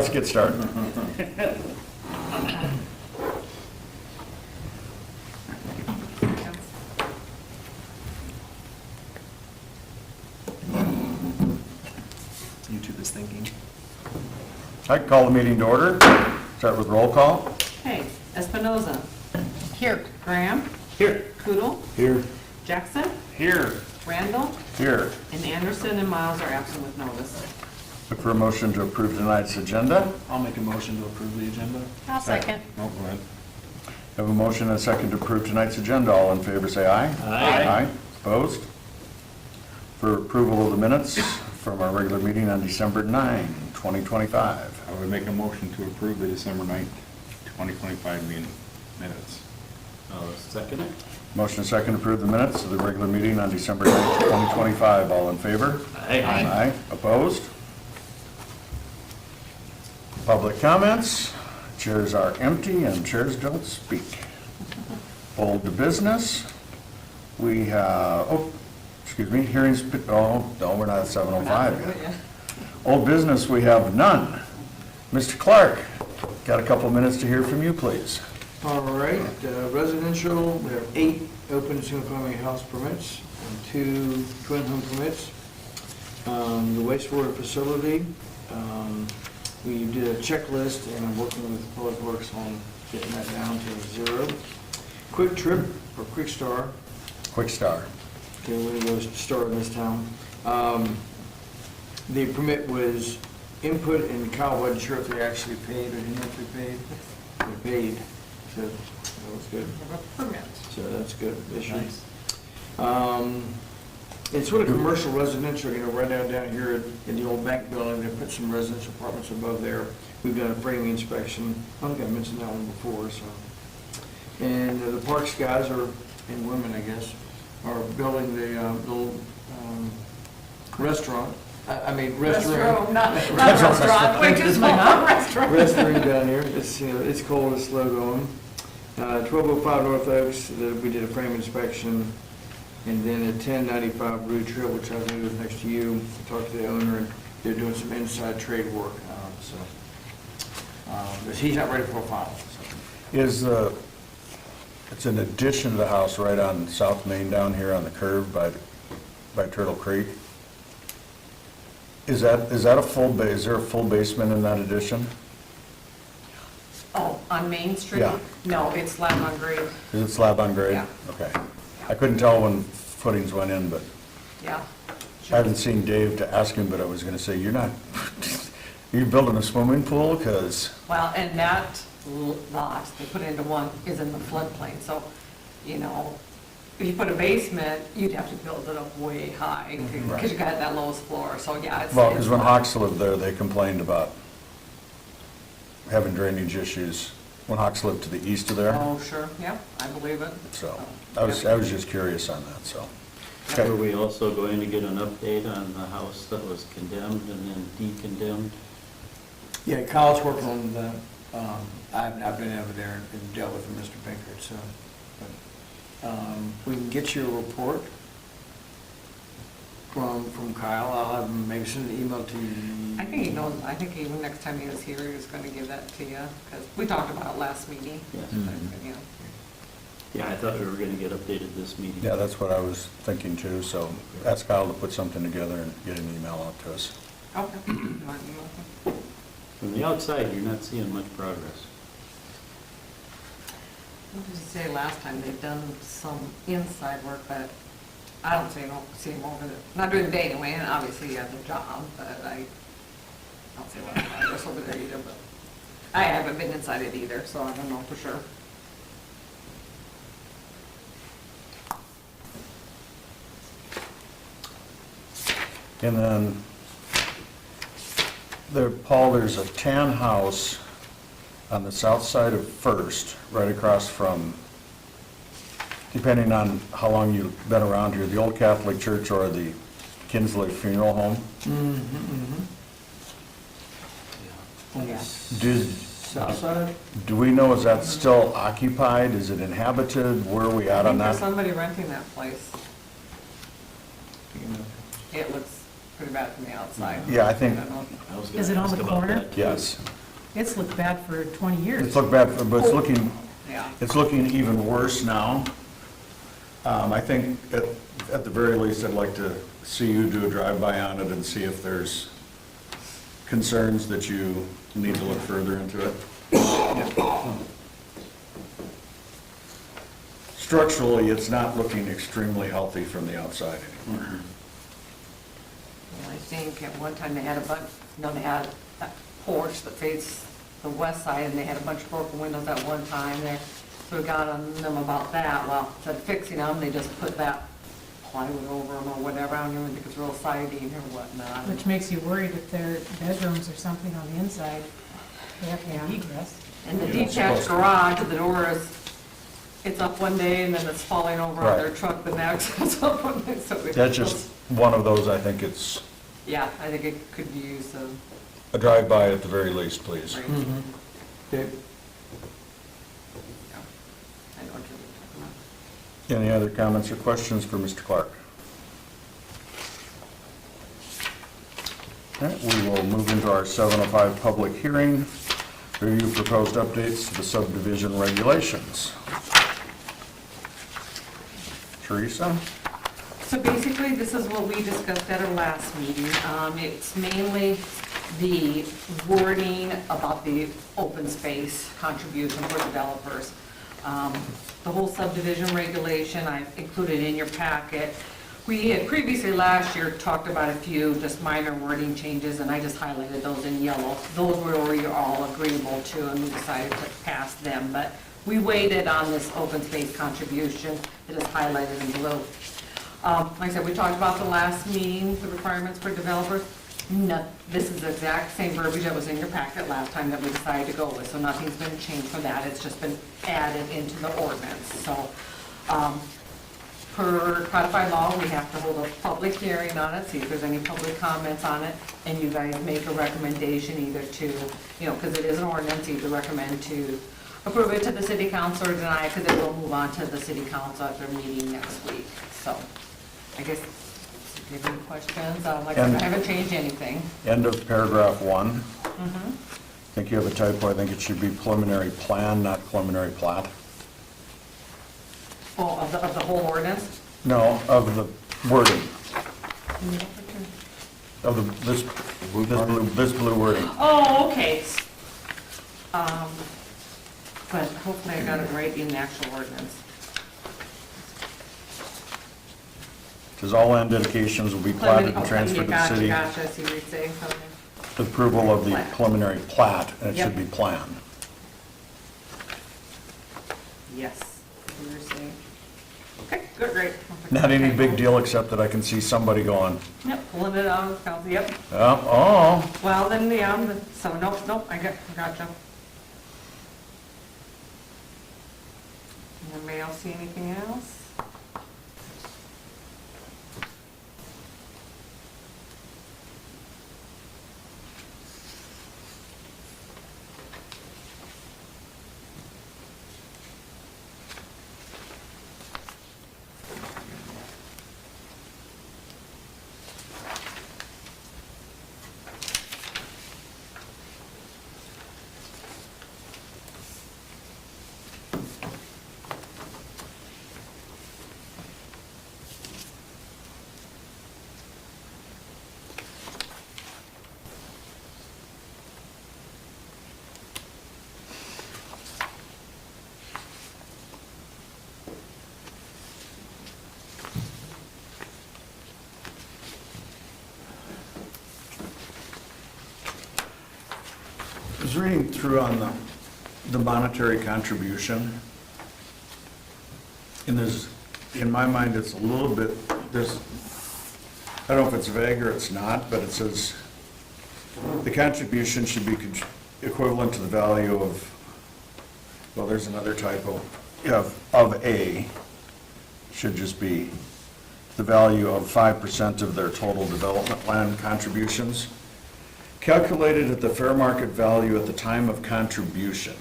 Let's get started. YouTube is thinking. I call the meeting to order. Start with roll call. Okay, Espinoza. Here. Graham. Here. Kutil. Here. Jackson. Here. Randall. Here. And Anderson and Miles are absent with notice. Look for a motion to approve tonight's agenda. I'll make a motion to approve the agenda. I'll second. Oh, go ahead. Have a motion and a second to approve tonight's agenda. All in favor, say aye. Aye. Opposed? For approval of the minutes from our regular meeting on December 9, 2025. I would make a motion to approve the December 9th, 2025 minutes. Second it. Motion and second to approve the minutes of the regular meeting on December 9, 2025. All in favor? Aye. Opposed? Public comments. Chairs are empty and chairs don't speak. Old business. We have, hearings, no, we're not at 7:05 yet. Old business, we have none. Mr. Clarke, got a couple minutes to hear from you, please. All right, residential, we have 8 open single-family house permits and 2 twin home permits. The wastewater facility, we did a checklist and I'm working with Public Works on getting that down to 0. Quick Trip or Quick Star, Quick Star. okay, we're going to go Star in this town. The permit was input and Kyle wasn't sure if they actually paid or didn't know if they paid. They paid, so that was good. Permit. So that's good issue. Nice. It's sort of commercial residential, right down here in the old bank building, they put some residential apartments above there. We've done a framing inspection. I think I mentioned that one before, so. And the parks guys are, and women, I guess, are building the little restaurant. Restaurant. Not restaurant, which is not restaurant. Restaurant down here. It's cold, it's slow going. 1205 North Oaks, we did a frame inspection. And then at 1095 Root Trail, which I think is next to you, I talked to the owner, and they're doing some inside trade work, but he's not ready for a final. So. It's an addition to the house right on South Main down here on the curve by Turtle Creek. Is that a full is there a full basement in that addition? Oh, on Main Street? Yeah. No, it's slab on grade. Is it slab on grade? Yeah. Okay. I couldn't tell when footings went in, but Yeah. I haven't seen Dave to ask him, but I was gonna say, are you building a swimming pool? Because, Well, and that lot they put into one is in the floodplain, so, if you put a basement, you'd have to build it up way high, because you got that lowest floor, so yeah, it's. well, because when Hawks lived there, they complained about having drainage issues. When Hawks lived to the east of there, Oh, sure, yeah, I believe it. so I was just curious on that, so. Okay. Were we also going to get an update on the house that was condemned and then decondemned? Yeah, Kyle's working on the, I've been over there and dealt with Mr. Pinkert, so. But, we can get you a report from Kyle. I'll have him maybe send an email to you. I think he knows, I think even next time he was here, he was gonna give that to you, because we talked about it last meeting. Yes. Yeah. Yeah, I thought we were going to get updated this meeting. Yeah, that's what I was thinking too, so ask Kyle to put something together and get an email out to us. Okay. You want me From the outside, you're not seeing much progress. What did you say last time? They've done some inside work, but I don't see them over there. Not during the day anyway, and obviously you have the job, but I don't see a lot of progress over there either, but I haven't been inside it either, so I don't know for sure. And then Paul, there's a tan house on the south side of First, right across from, depending on how long you've been around here, the old Catholic church or the Kinsley Funeral Home. On the Yeah. south side? Do we know, is that still occupied? Is it inhabited? Where are we I at on think there's that? somebody renting that place. It looks pretty pretty bad from the outside. Yeah, I think- don't know. I was gonna Is it on ask the about corner? that, too. Yes. It's looked bad for 20 years. It's looked bad, but it's looking, Yeah. it's looking even worse now. I think at the very least, I'd like to see you do a drive-by on it and see if there's concerns that you need to look further into it. Structurally, it's not looking extremely healthy from the outside anymore. Well, I think at one time they had they had that porch that faced the west side, and they had a bunch of broken windows at one time there. So we got on them about that. Well, instead of fixing them, they just put that plywood over them or whatever. I don't even think it's real siding or whatnot. Which makes you worried if they're bedrooms or something on the inside, they have to have egress. And the You're not detached supposed to. garage, the door is, it's up one day and then it's falling over on their Right. truck the next. It's up one day, so it- That's just one of those, I think it's Yeah, I think it could use a, a drive-by at the very least, please. right. Okay. Yeah. I know what you're talking about. Any other comments or questions for Mr. Clarke? All right, we will move into our 7:05 public hearing. Review proposed updates to the subdivision regulations. Teresa? So basically, this is what we discussed at our last meeting. It's mainly the wording about the open space contribution for developers. The whole subdivision regulation I've included in your packet. We had previously last year talked about a few just minor wording changes, and I just highlighted those in yellow. Those were you all agreeable to, and we decided to pass them. But we waited on this open space contribution that is highlighted in blue. Like I said, we talked about the last meeting, the requirements for developers. No, this is the exact same verbiage that was in your packet last time that we decided to go with, so nothing's been changed for that, it's just been added into the ordinance, so, per codified law, we have to hold a public hearing on it, see if there's any public comments on it, and you guys make a recommendation either to, because it is an ordinance, either recommend to approve it to the city council or deny it, because it will move on to the city council at their meeting next week, so, I guess, if you have any questions, like I said, I haven't changed anything. End of paragraph 1. I think you have a typo. I think it should be preliminary plan, not preliminary plat. Oh, of the whole ordinance? No, of the wording, of this blue wording. Oh, okay. But hopefully I got it right in the actual ordinance. Says all land dedications will be platted and transferred to the city. Gotcha, I see what you're saying, okay. Approval of the Plat. preliminary plat, and it Yep. should be plan. Yes, what you're saying. Okay, good, great. Not any big deal, except that I can see somebody going, Yep, pulling it out, yep. oh, Well, then, yeah, so nope, I gotcha. Anybody else see anything else? I was reading through on the monetary contribution, and there's, in my mind, it's a little bit, there's, I don't know if it's vague or it's not, but it says, the contribution should be equivalent to the value of, well, there's another typo, of A, should just be the value of 5% of their total development land contributions, calculated at the fair market value at the time of contribution.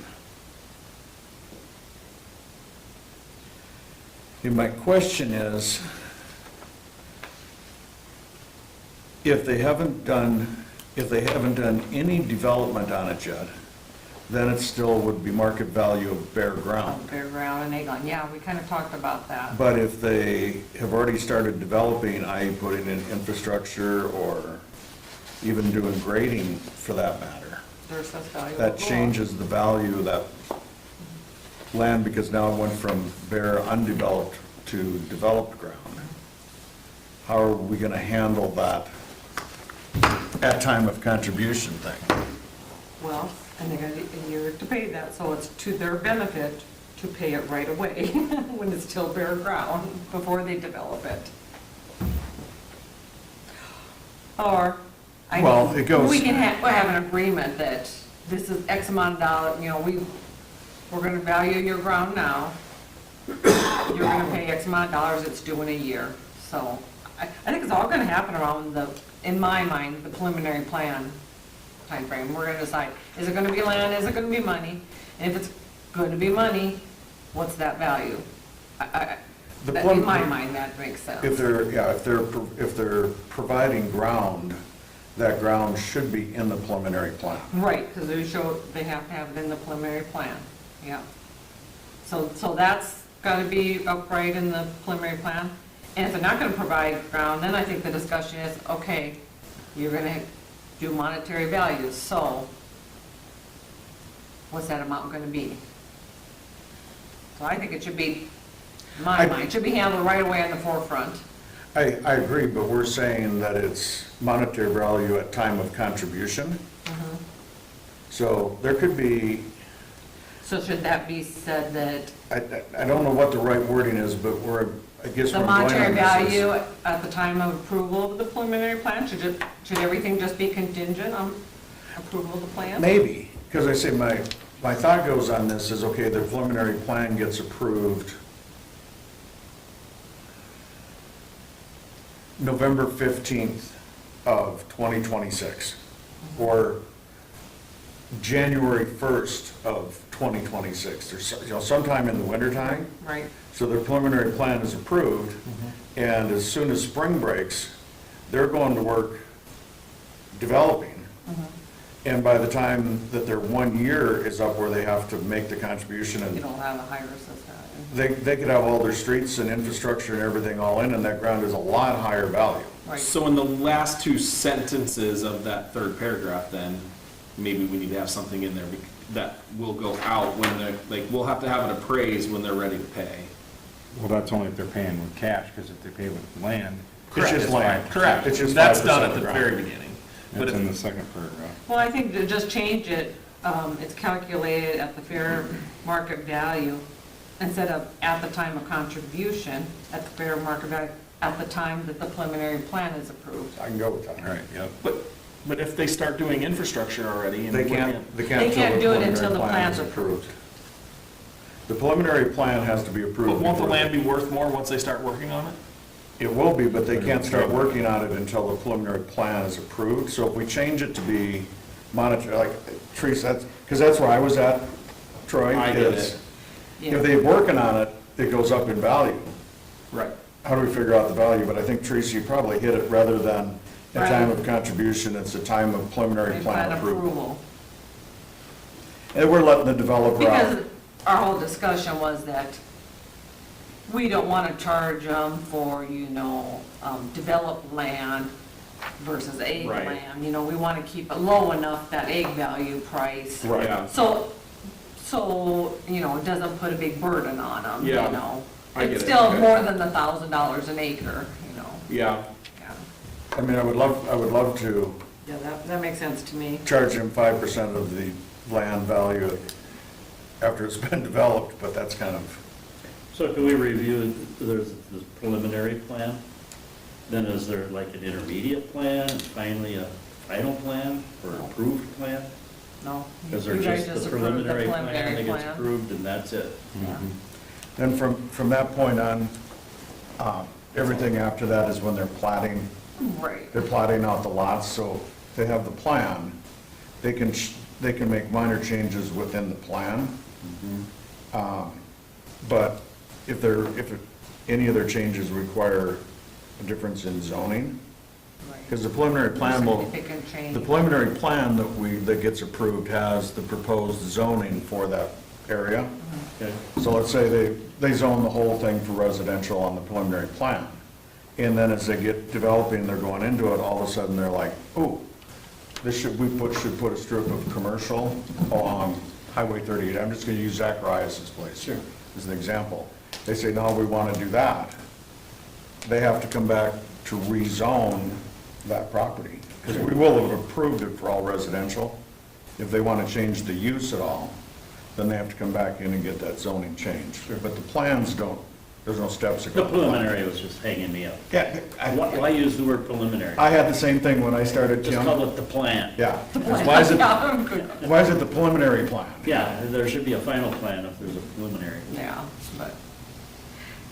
And my question is, if they haven't done any development on it yet, then it still would be market value of bare ground. Bare ground and egg line, yeah, we kind of talked about that. But if they have already started developing, i.e. putting in infrastructure or even doing grading for that matter, Their assessed value. that will go up. changes the value of that land because now it went from bare undeveloped to developed ground. How are we gonna handle that at time of contribution thing? Well, and they got a year to pay that, so it's to their benefit to pay it right away when it's still bare ground before they develop it. Or, I Well, mean, it goes- we can have an agreement that this is X amount of dollars, you know, we're gonna value your ground now. You're gonna pay X amount of dollars, it's due in a year. So, I think it's all gonna happen around in my mind, the preliminary plan timeframe. We're gonna decide, is it gonna be land, is it gonna be money? And if it's going to be money, what's that value? The In my mind, that makes sense. If they're providing ground, that ground should be in the preliminary plan. Right, because they have to have it in the preliminary plan, yeah. So that's gotta be upright in the preliminary plan. And if they're not gonna provide ground, then I think the discussion is, okay, you're gonna do monetary values, so what's that amount gonna be? So I think it should be, in my mind, it should be handled right away on the forefront. I agree, but we're saying that it's monetary value at time of contribution. So there could be, So should that be said that I don't know what the right wording is, but I guess the we're going monetary on this value at the time of approval of the preliminary plan, should everything just be contingent on approval of the plan? Maybe, because I say my thought goes on this is, okay, the preliminary plan gets approved November 15th of 2026, or January 1st of 2026, or sometime in the wintertime. Right, So the preliminary plan is approved, and as soon as spring breaks, they're going to work developing. And by the time that their 1 year is up where they have to make the contribution, you and don't have a higher assessed value. they could have all their streets and infrastructure and everything all in, and that ground is a lot higher value. Right, So in the last two sentences of that third paragraph, then, maybe we need to have something in there that will go out when they're, like, we'll have to have it appraised when they're ready to pay. Well, that's only if they're paying with cash, because if they pay with land, It's just land. Correct. It's just That's 5% done of at the the ground. very beginning. But that's if- in the second paragraph. well, I think to just change it, it's calculated at the fair market value, instead of at the time of contribution, at the fair market value, at the time that the preliminary plan is approved. I can go with that. All right, yep. But if they start doing infrastructure already and They putting can't, in- they can't. They can't until do it until the preliminary plan plan's is approved. The preliminary plan has to be approved. But won't the before land be worth more once they start working on it? It will be, but they can't start working on it until the preliminary plan is approved. So if we change it to be monetary, like Teresa, that's, because that's where I was at, Troy. I get is it. If they're working on it, it goes up in value. Right. How do we figure out the value? But I think, Teresa, you probably hit it rather than a time Right. of contribution, it's a time of preliminary plan approval. approval. And we're letting the developer Because out. our whole discussion was that we don't want to charge them for, developed land versus egg Right. land. We want to keep it low enough, that egg value price. Right. Yeah. So, it doesn't put a big burden on them, Yeah, I get It's it. still Okay. more than the $1,000 an acre, Yeah. Yeah, I mean, I would love to yeah, that makes sense to me. charge them 5% of the land value after it's been developed, but that's kind of, So can we review, there's this preliminary plan, then is there like an intermediate plan, and finally a final plan, or approved plan? No. Is there you guys just the approved preliminary plan that preliminary gets plan. approved and that's it? Yeah. then from that point on, everything after that is when they're platting. Right. They're plotting out the lots, so they have the plan. They can make minor changes within the plan. But if any of their changes require a difference in zoning, Because the preliminary plan will, Significant change. the preliminary plan that gets approved has the proposed zoning for that area. Okay. So let's say they zone the whole thing for residential on the preliminary plan. And then as they get developing, they're going into it, all of a sudden they're like, oh, should put a strip of commercial along Highway 38. I'm just gonna use Zacharias's place as an example. They say, no, we wanna do that. They have to come back to rezone that property. Because we will have approved it for all residential. If they wanna change the use at all, then they have to come back in and get that zoning changed. But the plans don't, there's no steps that The go. preliminary was just hanging me up. Yeah, Why use the word preliminary? I had the same thing when I started, Just Tim. call it the plan. Yeah. Why is it, Yeah, good. why is it the preliminary plan? Yeah, there should be a final plan if there's a preliminary. Yeah, but,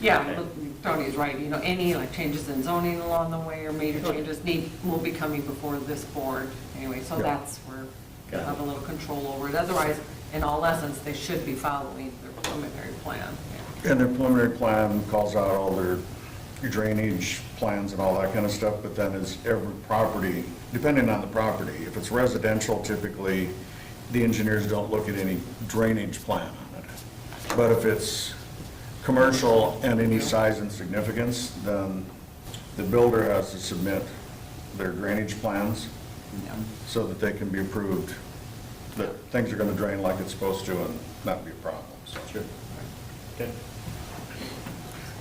yeah, look, Tony's right, you know, any like changes in zoning along the way or major changes will be coming before this board anyway, so Yeah. that's where we'll Got it. have a little control over it. Otherwise, in all essence, they should be following their preliminary plan. And their preliminary plan calls out all their drainage plans and all that kind of stuff, but then is every property, depending on the property, if it's residential, typically, the engineers don't look at any drainage plan on it. But if it's commercial and any size and significance, then the builder has to submit their drainage plans so that they can be approved, that things are gonna drain like it's supposed to and not be a problem, so. Sure. Okay.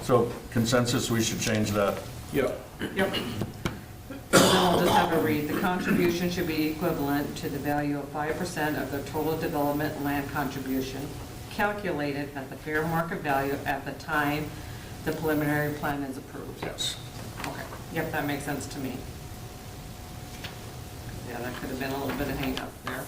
So consensus, we should change that. Yep. Yep. So then we'll just have to read, the contribution should be equivalent to the value of 5% of the total development land contribution, calculated at the fair market value at the time the preliminary plan is approved. Yes. Okay, yep, that makes sense to me. Yeah, that could have been a little bit of hang up there.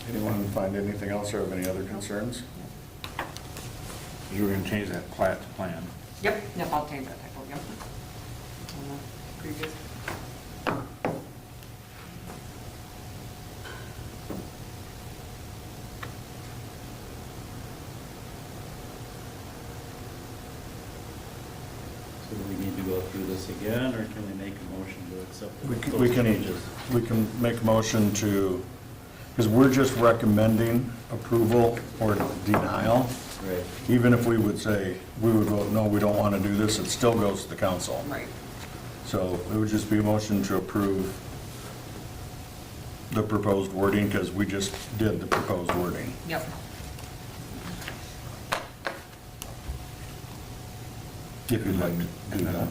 Anyone find anything else or have any other concerns? You were gonna change that plat to plan. Yep, I'll change that typo, yep. On the previous. So do we need to go through this again, or can we make a motion to accept We those can, changes? we can make a motion to, because we're just recommending approval or denial. Right. Even if we would say, we would vote, no, we don't want to do this, it still goes to the council. Right. So it would just be a motion to approve the proposed wording, because we just did the proposed wording. Yep. If you'd like to do that.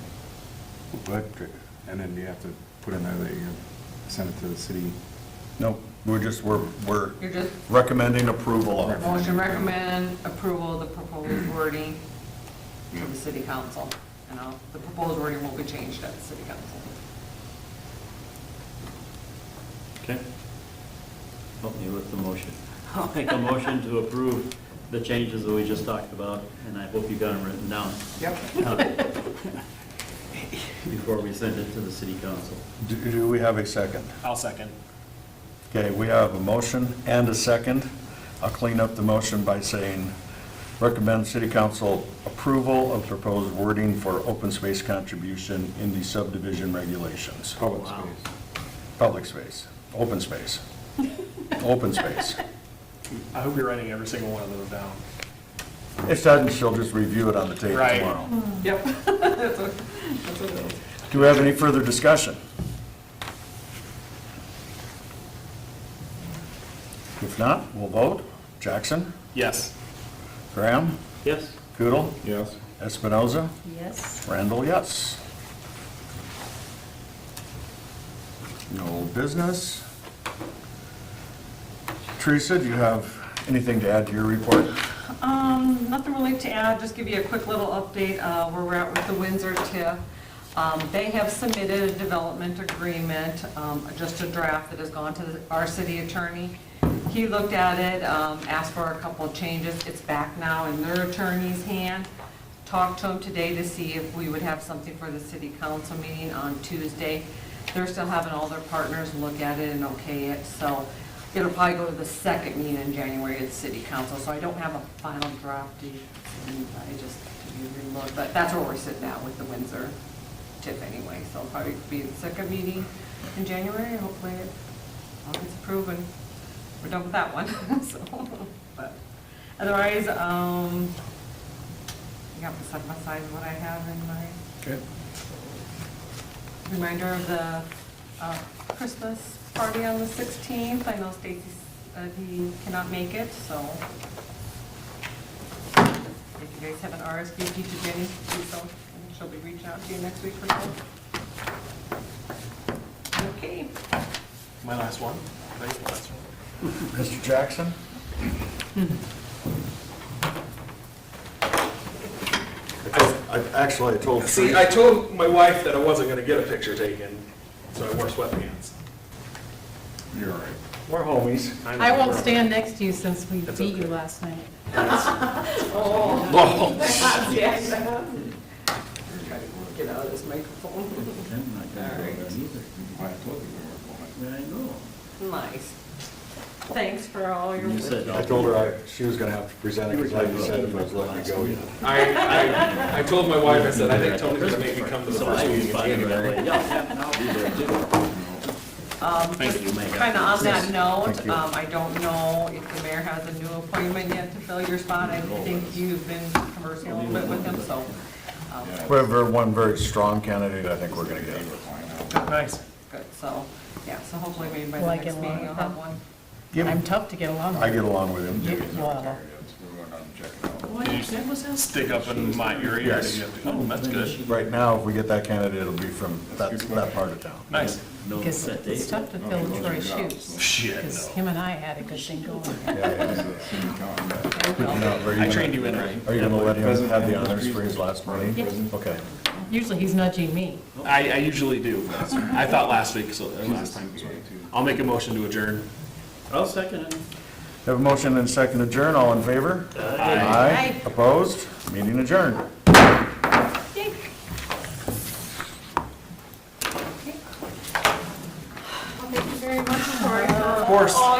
But, and then you have to put in there that you send it to the city. No, we're You're just, recommending approval of. motion recommend approval of the proposed wording from the city council. And the proposed wording will be changed at the city council. Okay. Help me with the motion. I'll make a motion to approve the changes that we just talked about, and I hope you got them written down Yep. before we send it to the city council. Do we have a second? I'll second. Okay, we have a motion and a second. I'll clean up the motion by saying, recommend city council approval of proposed wording for open space contribution in the subdivision regulations. Public Wow. space. Public space, open space, open space. I hope you're writing every single one of those down. If not, she'll just review it on the tape Right. tomorrow. Yep. That's what it is. Do we have any further discussion? If not, we'll vote. Jackson? Yes. Graham? Yes? Kutil? Yes. Espinoza? Yes. Randall, yes. No business. Teresa, do you have anything to add to your report? Nothing really to add, just give you a quick little update, where we're at with the Windsor TIF. They have submitted a development agreement, just a draft that has gone to our city attorney. He looked at it, asked for a couple of changes. It's back now in their attorney's hand. Talked to him today to see if we would have something for the city council meeting on Tuesday. They're still having all their partners look at it and okay it, so it'll probably go to the second meeting in January at the city council. So I don't have a final draft date, and I just look, but that's where we're sitting at with the Windsor TIF anyway. So it'll probably be the second meeting in January. Hopefully it all gets approved and we're done with that one. So, but otherwise, I got to set aside what I have in my Okay. reminder of the Christmas party on the 16th. I know Stacey said he cannot make it, so if you guys have an RSVP to Jenny, do so, and she'll be reaching out to you next week or so. Okay. My last one. Thanks, my last one. Mr. Jackson? Actually, I told See, I told my wife that I wasn't gonna get a picture taken, so I wore sweatpants. You're all right. We're homies. I won't stand next to you since we That's beat you okay. last night. Oh. Try to get out of this microphone. I know. Nice. Thanks for all your. You said, I told her she was gonna have to present it, because like you said, if I was letting it go yet. I told my wife, I said, I think Tony's gonna make me come to the So first I was meeting in finding right January. away, yeah, and I'll be there too. Thank you, Megan. Kind of on that Thank note, you. I don't know if the mayor has a new appointment yet to fill your spot. I think you've been conversing a little bit with him, so. We have one very strong candidate I think we're gonna get. Nice. Good, so, yeah, so hopefully maybe by Will the I next get along meeting with you'll have him? one. I'm tough to get along with. I get along with him. Well, What was that? Stick up in my area. or Yes. do you have to- Oh, that's good. Right now, if we get that candidate, it'll be from that part of town. Nice. No because set it's date. tough to fill Troy's shoes. Shit, Because no. him and I had a good thing going. I trained you in right. Are you gonna let him have the honors for his last meeting? Yeah. Okay. Usually he's nudging me. I usually do. I thought last week, so last time. So I'll make a motion to adjourn. I'll second it. Have a motion and second adjourn, all in favor? Aye. Opposed? Meeting adjourned. Yay. Well, thank you very much for Of course. all